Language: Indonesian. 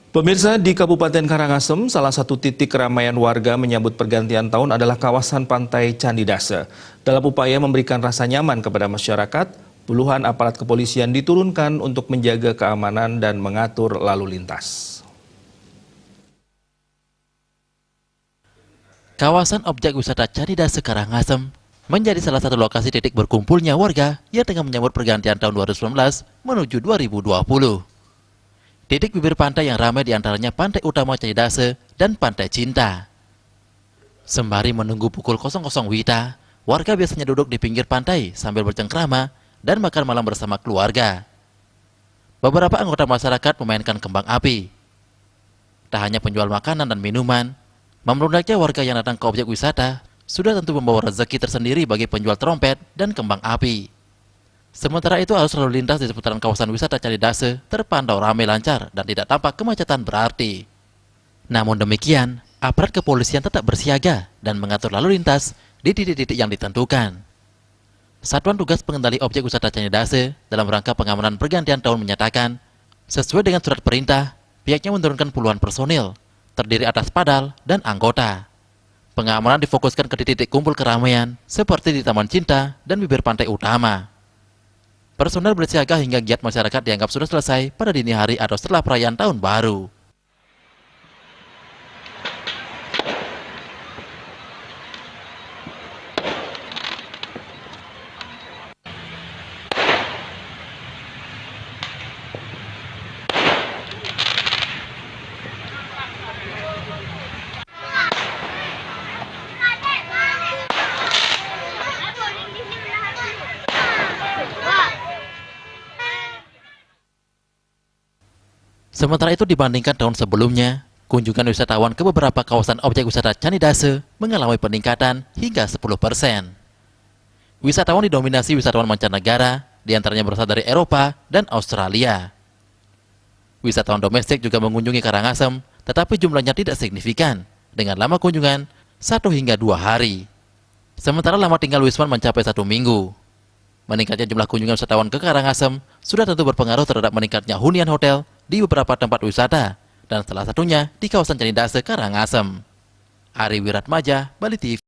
Pemirsa, di Kabupaten Karangasem, salah satu titik keramaian warga menyambut pergantian tahun adalah kawasan Pantai Candi Dase. Dalam upaya memberikan rasa nyaman kepada masyarakat, puluhan aparat kepolisian diturunkan untuk menjaga keamanan dan mengatur lalu lintas. Kawasan objek wisata Candi Dase Karangasem menjadi salah satu lokasi titik berkumpulnya warga yang tengah menyambut pergantian tahun 2019 menuju 2020. Titik bibir pantai yang ramai diantaranya Pantai Utama Candi Dase dan Pantai Cinta. Sembari menunggu pukul 00 WITA, warga biasanya duduk di pinggir pantai sambil bercengkrama dan makan malam bersama keluarga. Beberapa anggota masyarakat memainkan kembang api. Tak hanya penjual makanan dan minuman, membludaknya warga yang datang ke objek wisata sudah tentu membawa rezeki tersendiri bagi penjual trompet dan kembang api. Sementara itu, arus lalu lintas di seputaran kawasan wisata Candi Dase terpantau ramai lancar dan tidak tampak kemacetan berarti. Namun demikian, aparat kepolisian tetap bersiaga dan mengatur lalu lintas di titik-titik yang ditentukan. Satuan Tugas Pengendali Objek Wisata Candi Dase dalam rangka pengamanan pergantian tahun menyatakan, sesuai dengan surat perintah, pihaknya menurunkan puluhan personil, terdiri atas padal dan anggota. Pengamanan difokuskan ke titik kumpul keramaian seperti di Taman Cinta dan bibir pantai utama. Personel bersiaga hingga giat masyarakat dianggap sudah selesai pada dini hari atau setelah perayaan Tahun Baru. Sementara itu dibandingkan tahun sebelumnya, kunjungan wisatawan ke beberapa kawasan objek wisata Candi Dase mengalami peningkatan hingga 10%. Wisatawan didominasi wisatawan mancanegara, diantaranya berasal dari Eropa dan Australia. Wisatawan domestik juga mengunjungi Karangasem, tetapi jumlahnya tidak signifikan, dengan lama kunjungan 1 hingga 2 hari. Sementara lama tinggal Wisman mencapai 1 minggu. Meningkatnya jumlah kunjungan wisatawan ke Karangasem sudah tentu berpengaruh terhadap meningkatnya hunian hotel di beberapa tempat wisata, dan salah satunya di kawasan Candi Dase Karangasem. Ari Wiratmaja, Bali TV.